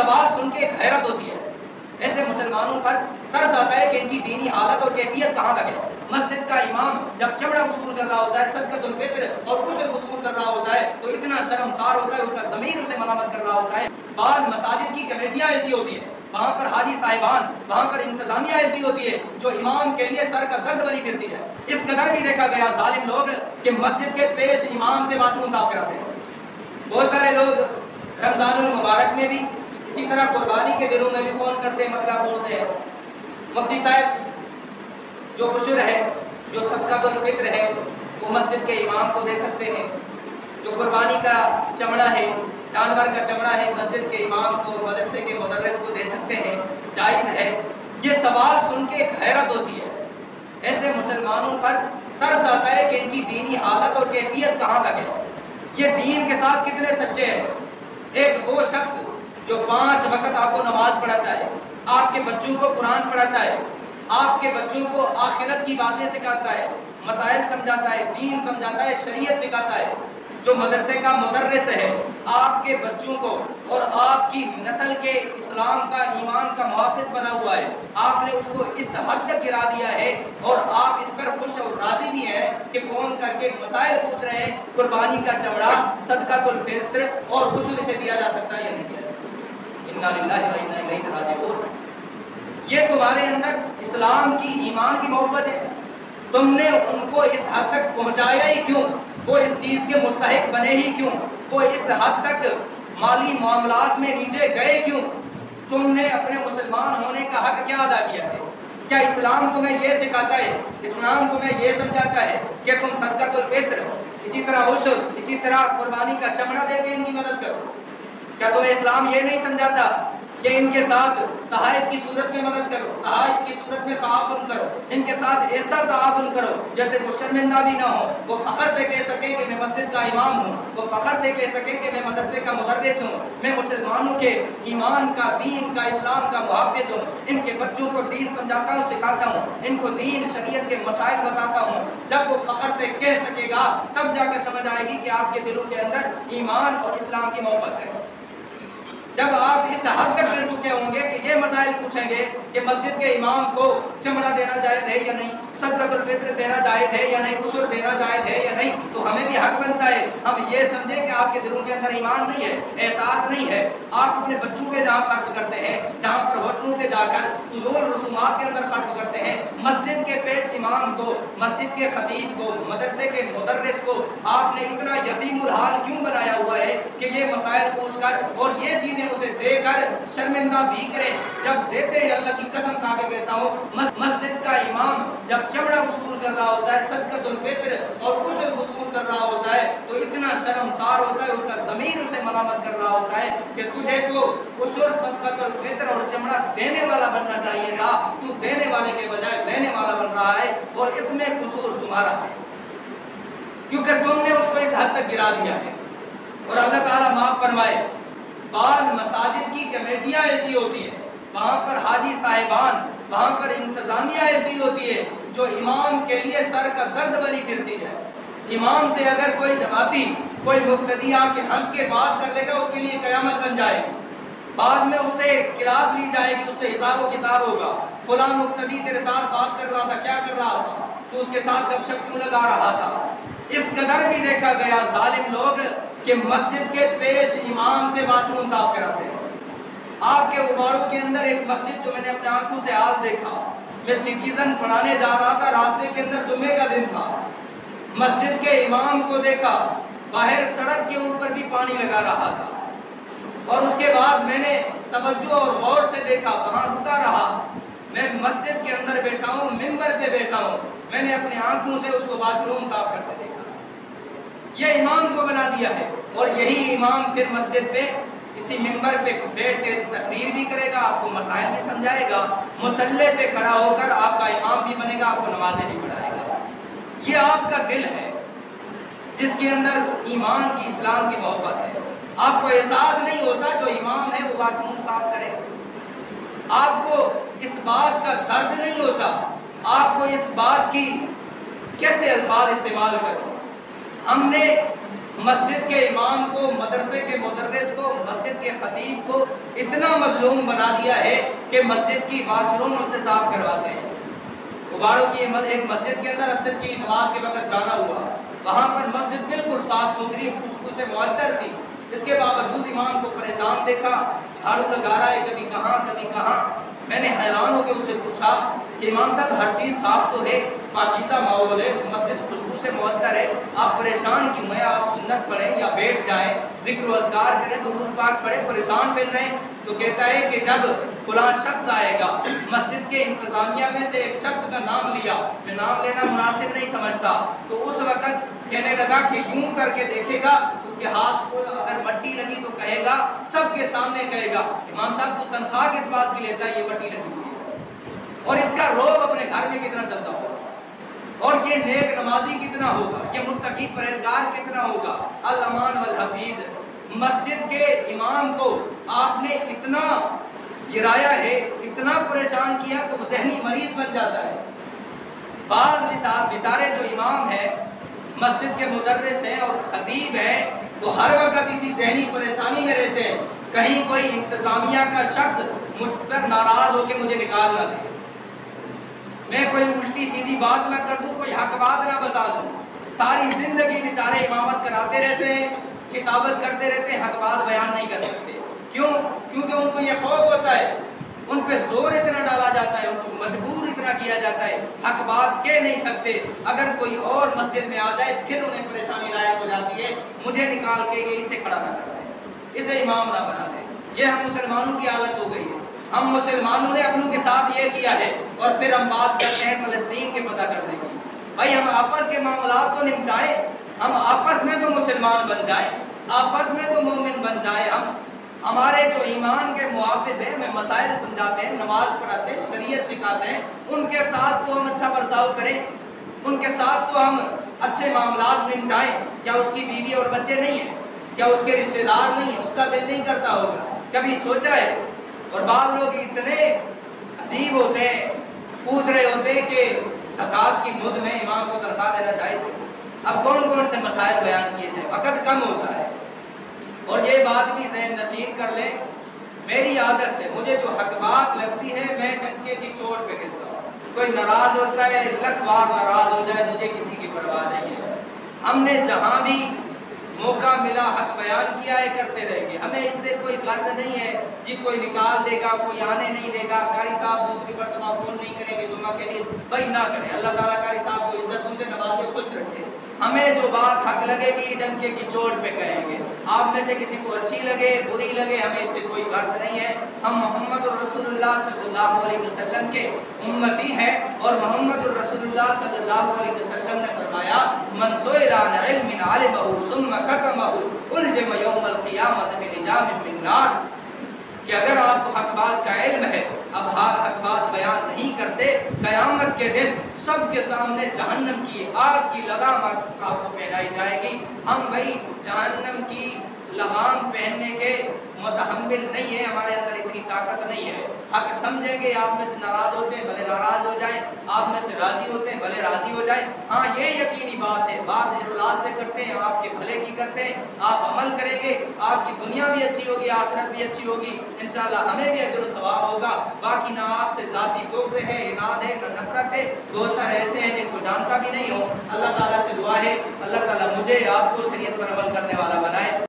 سوال سن کے ایک حیرت ہوتی ہے، ایسے مسلمانوں پر ترس آتا ہے کہ ان کی دینی حالت اور کیفیت کہاں تک ہے۔ مسجد کا امام جب چمڑا وصول کر رہا ہوتا ہے، صدقۃ الفطر اور عشر وصول کر رہا ہوتا ہے، تو اتنا شرمسار ہوتا ہے، اس کا ضمیر اسے ملامت کر رہا ہوتا ہے۔ بعض مساجد کی کمیٹیاں ایسی ہوتی ہیں، وہاں پر حاجی صاحبان، وہاں پر انتظامیہ ایسی ہوتی ہے جو امام کے لیے سر کا درد بنی پھرتی ہے۔ اس قدر بھی دیکھا گیا ظالم لوگ کہ مسجد کے پیش امام سے باتھ روم صاف کراتے ہیں۔ بہت سارے لوگ رمضان المبارک میں بھی، اسی طرح قربانی کے دنوں میں بھی فون کرتے ہیں، مسئلہ پوچھتے ہیں۔ مفتی صاحب، جو عشر ہے، جو صدقۃ الفطر ہے، وہ مسجد کے امام کو دے سکتے ہیں۔ جو قربانی کا چمڑا ہے، جانور کا چمڑا ہے، مسجد کے امام کو، مدرسے کے مدرس کو دے سکتے ہیں، جائز ہے۔ یہ سوال سن کے ایک حیرت ہوتی ہے، ایسے مسلمانوں پر ترس آتا ہے کہ ان کی دینی حالت اور کیفیت کہاں تک ہے، یہ دین کے ساتھ کتنے سچے ہیں۔ ایک وہ شخص جو 5 وقت آپ کو نماز پڑھاتا ہے، آپ کے بچوں کو قرآن پڑھاتا ہے، آپ کے بچوں کو آخرت کی باتیں سکھاتا ہے، مسائل سمجھاتا ہے، دین سمجھاتا ہے، شریعت سکھاتا ہے، جو مدرسے کا مدرس ہے، آپ کے بچوں کو اور آپ کی نسل کے اسلام کا، ایمان کا محافظ بنا ہوا ہے، آپ نے اس کو اس حد تک گرا دیا ہے اور آپ اس پر خوش اور راضی بھی ہیں کہ فون کر کے مسائل پوچھ رہے ہیں، قربانی کا چمڑا، صدقۃ الفطر اور عشر سے دیا جا سکتا ہے یا نہیں دیا جا سکتا۔ انا للہ و انا الیہ راجعون۔ یہ تمہارے اندر اسلام کی، ایمان کی محبت ہے، تم نے ان کو اس حد تک پہنچایا ہی کیوں؟ وہ اس چیز کے مستحق بنے ہی کیوں؟ وہ اس حد تک مالی معاملات میں نیچے گئے کیوں؟ تم نے اپنے مسلمان ہونے کا حق کیا ادا کیا ہے؟ کیا اسلام تمہیں یہ سکھاتا ہے، اسلام تمہیں یہ سمجھاتا ہے کہ تم صدقۃ الفطر، اسی طرح عشر، اسی طرح قربانی کا چمڑا دے کے ان کی مدد کرو؟ کیا تمہیں اسلام یہ نہیں سمجھاتا کہ ان کے ساتھ تحائف کی صورت میں مدد کرو، تحائف کی صورت میں تعاون کرو، ان کے ساتھ ایسا تعاون کرو جیسے وہ شرمندہ بھی نہ ہو، وہ فخر سے کہہ سکے کہ میں مسجد کا امام ہوں، وہ فخر سے کہہ سکے کہ میں مدرسے کا مدرس ہوں، میں مسلمانوں کے ایمان کا، دین کا، اسلام کا محافظ ہوں، ان کے بچوں کو دین سمجھاتا ہوں، سکھاتا ہوں، ان کو دین شریعت کے مسائل بتاتا ہوں۔ جب وہ فخر سے کہہ سکے گا تب جا کے سمجھ آئے گی کہ آپ کے دلوں کے اندر ایمان اور اسلام کی محبت ہے۔ جب آپ اس حد تک گر چکے ہوں گے کہ یہ مسائل پوچھیں گے کہ مسجد کے امام کو چمڑا دینا جائز ہے یا نہیں، صدقۃ الفطر دینا جائز ہے یا نہیں، عشر دینا جائز ہے یا نہیں، تو ہمیں بھی حق بنتا ہے ہم یہ سمجھیں کہ آپ کے دلوں کے اندر ایمان نہیں ہے، احساس نہیں ہے۔ آپ اپنے بچوں پہ جہاں خرچ کرتے ہیں، جہاں پر ہوٹلوں پہ جا کر فضول رسومات کے اندر خرچ کرتے ہیں، مسجد کے پیش امام کو، مسجد کے خطیب کو، مدرسے کے مدرس کو آپ نے اتنا یتیم الحال کیوں بنایا ہوا ہے کہ یہ مسائل پوچھ کر اور یہ چیزیں اسے دے کر شرمندہ بھی کریں؟ جب دیتے ہیں، اللہ کی قسم کھا کے کہتا ہوں، مسجد کا امام جب چمڑا وصول کر رہا ہوتا ہے، صدقۃ الفطر اور عشر وصول کر رہا ہوتا ہے، تو اتنا شرمسار ہوتا ہے، اس کا ضمیر اسے ملامت کر رہا ہوتا ہے کہ تجھے تو عشر، صدقۃ الفطر اور چمڑا دینے والا بننا چاہیے تھا، تو دینے والے کے بجائے لینے والا بن رہا ہے، اور اس میں قصور تمہارا ہے کیونکہ تم نے اس کو اس حد تک گرا دیا ہے۔ اور اللہ تعالیٰ معاف فرمائے، بعض مساجد کی کمیٹیاں ایسی ہوتی ہیں، وہاں پر حاجی صاحبان، وہاں پر انتظامیہ ایسی ہوتی ہے جو امام کے لیے سر کا درد بنی پھرتی ہے۔ امام سے اگر کوئی جماعتی، کوئی مقتدی آ کے ہنس کے بات کر لے گا، اس کے لیے قیامت بن جائے گی۔ بعد میں اس سے کلاس لی جائے گی، اس سے حساب و کتاب ہوگا، فلاں مقتدی تیرے ساتھ بات کر رہا تھا، کیا کر رہا تھا، تو اس کے ساتھ گپ شپ کیوں لگا رہا تھا۔ اس قدر بھی دیکھا گیا ظالم لوگ کہ مسجد کے پیش امام سے باتھ روم صاف کراتے ہیں۔ آپ کے اباڑوں کے اندر ایک مسجد جو میں نے اپنے آنکھوں سے حال دیکھا، میں سٹیزن پڑھانے جا رہا تھا، راستے کے اندر جمعے کا دن تھا، مسجد کے امام کو دیکھا باہر سڑک کے اوپر بھی پانی لگا رہا تھا، اور اس کے بعد میں نے توجہ اور غور سے دیکھا، وہاں رکا رہا، میں مسجد کے اندر بیٹھا ہوں، ممبر پہ بیٹھا ہوں، میں نے اپنے آنکھوں سے اس کو واش روم صاف کرتے دیکھا۔ یہ امام کو بنا دیا ہے، اور یہی امام پھر مسجد پہ اسی ممبر پہ بیٹھ کے تقریر بھی کرے گا، آپ کو مسائل بھی سمجھائے گا، مصلی پہ کھڑا ہو کر آپ کا امام بھی بنے گا، آپ کو نمازیں بھی پڑھائے گا۔ یہ آپ کا دل ہے جس کے اندر ایمان کی، اسلام کی محبت ہے۔ آپ کو احساس نہیں ہوتا جو امام ہے وہ واش روم صاف کرے، آپ کو اس بات کا درد نہیں ہوتا، آپ کو اس بات کی کیسے الفاظ استعمال کرو۔ ہم نے مسجد کے امام کو، مدرسے کے مدرس کو، مسجد کے خطیب کو اتنا مظلوم بنا دیا ہے کہ مسجد کی واش روم اس سے صاف کرواتے ہیں۔ اگاڑوں کی ایک مسجد کے اندر عصر کی نماز کے وقت جانا ہوا، وہاں پر مسجد بالکل صاف ستھری خوشبو سے معطر تھی، اس کے باوجود امام کو پریشان دیکھا، جھاڑو لگا رہا ہے کبھی کہاں۔ میں نے حیران ہو کے اس سے پوچھا کہ امام صاحب ہر چیز صاف تو ہے، پاکیزہ ماحول ہے، مسجد خوشبو سے معطر ہے، آپ پریشان کیوں ہیں؟ آپ سنت پڑھیں یا بیٹھ جائیں، ذکر و اذکار کریں، درود پاک پڑھیں، پریشان پھر رہے ہیں؟ تو کہتا ہے کہ جب فلاں شخص آئے گا، مسجد کے انتظامیہ میں سے ایک شخص کا نام لیا، میں نام لینا مناسب نہیں سمجھتا، تو اس وقت کہنے لگا کہ یوں کر کے دیکھے گا، اس کے ہاتھ کو اگر مٹی لگی تو کہے گا، سب کے سامنے کہے گا امام صاحب تو تنخواہ کس بات کی لیتا ہے، یہ مٹی لگی ہوئی ہے۔ اور اس کا روب اپنے گھر میں کتنا چلتا ہوگا، اور یہ نیک نمازی کتنا ہوگا، یہ متقی پرہیزگار کتنا ہوگا۔ الامان والحفیظ، مسجد کے امام کو آپ نے اتنا گرایا ہے، اتنا پریشان کیا کہ وہ ذہنی مریض بن جاتا ہے۔ بعض بیچارے جو امام ہیں، مسجد کے مدرس ہیں اور خطیب ہیں، وہ ہر وقت اسی ذہنی پریشانی میں رہتے ہیں، کہیں کوئی انتظامیہ کا شخص مجھ پر ناراض ہو کے مجھے نکال نہ دے، میں کوئی الٹی سیدھی بات نہ کر دوں، کوئی حق بات نہ بتا دوں۔ ساری زندگی بیچارے امامت کراتے رہتے ہیں، خطابت کرتے رہتے ہیں، حق بات بیان نہیں کر سکتے۔ کیوں؟ کیونکہ ان کو یہ خوف ہوتا ہے، ان پہ زور اتنا ڈالا جاتا ہے، ان کو مجبور اتنا کیا جاتا ہے، حق بات کہہ نہیں سکتے۔ اگر کوئی اور مسجد میں آ جائے پھر انہیں پریشانی لائق ہو جاتی ہے، مجھے نکال کے یہ اسے کھڑا نہ کر دیں، اسے امام نہ بنا دیں۔ یہ ہم مسلمانوں کی حالت ہو گئی ہے۔ ہم مسلمانوں نے اپنوں کے ساتھ یہ کیا ہے، اور پھر ہم بات کرتے ہیں فلسطین کے پتہ کرنے کی۔ بھائی ہم آپس کے معاملات تو نمٹائیں، ہم آپس میں تو مسلمان بن جائیں، آپس میں تو مومن بن جائیں۔ ہمارے جو ایمان کے محافظ ہیں، ہمیں مسائل سمجھاتے ہیں، نماز پڑھاتے ہیں، شریعت سکھاتے ہیں، ان کے ساتھ تو ہم اچھا برتاؤ کریں، ان کے ساتھ تو ہم اچھے معاملات نمٹائیں۔ کیا اس کی بیوی اور بچے نہیں ہیں؟ کیا اس کے رشتہ دار نہیں ہیں؟ اس کا دل نہیں کرتا ہوگا؟ کبھی سوچا ہے؟ اور بعض لوگ اتنے عجیب ہوتے ہیں، پوچھ رہے ہوتے ہیں کہ زکوٰۃ کی مد میں امام کو تنخواہ دینا جائز ہے۔ اب کون سے مسائل بیان کیے جائیں، وقت کم ہوتا ہے۔ اور یہ بات بھی ذہن نشین کر لیں، میری عادت ہے، مجھے جو حق بات لگتی ہے میں ڈنکے کی چوٹ پہ گرتا ہوں۔ کوئی ناراض ہوتا ہے، لکھ بار ناراض ہو جائے، مجھے کسی کی پرواہ نہیں ہے۔ ہم نے جہاں بھی موقع ملا حق بیان کیا ہے، کرتے رہیں گے۔ ہمیں اس سے کوئی غرض نہیں ہے جی کوئی نکال دے گا، کوئی آنے نہیں دے گا، قاری صاحب دوسری مرتبہ فون نہیں کریں گے جمعہ کے لیے، بھائی نہ کریں۔ اللہ تعالیٰ قاری صاحب کو عزت دے، نوازے، خوش رکھے۔ ہمیں جو بات حق لگے گی ڈنکے کی چوٹ پہ کہیں گے۔ آپ میں سے کسی کو اچھی لگے بری لگے، ہمیں اس سے کوئی غرض نہیں ہے۔ ہم محمد الرسول اللہ صلی اللہ علیہ وسلم کے امتی ہیں، اور محمد الرسول اللہ صلی اللہ علیہ وسلم نے فرمایا من سئل عن علم علمہ ثم کتمہ الجم یوم القیامۃ بلجام من نار، کہ اگر آپ کو حق بات کا علم ہے، اب حق بات بیان نہیں کرتے، قیامت کے دن سب کے سامنے جہنم کی آگ کی لگام آپ کو پہنائی جائے گی۔ ہم بھائی جہنم کی لگام پہننے کے متحمل نہیں ہے، ہمارے اندر اتنی طاقت نہیں ہے۔ حق سمجھیں گے، آپ میں سے ناراض ہوتے ہیں بھلے ناراض ہو جائیں، آپ میں سے راضی ہوتے ہیں بھلے راضی ہو جائیں۔ ہاں یہ یقینی بات ہے، بات اخلاص سے کرتے ہیں، آپ کے بھلے کی کرتے ہیں، آپ عمل کریں گے، آپ کی دنیا بھی اچھی ہوگی، آخرت بھی اچھی ہوگی، انشاءاللہ ہمیں بھی اجر و ثواب ہوگا۔ باقی نہ آپ سے ذاتی بغض ہے، اناد ہے، نہ نفرت ہے، بہت سارے ایسے ہیں جن کو جانتا بھی نہیں ہو۔ اللہ تعالیٰ سے دعا ہے اللہ تعالیٰ مجھے آپ کو شریعت پر عمل کرنے والا بنائے۔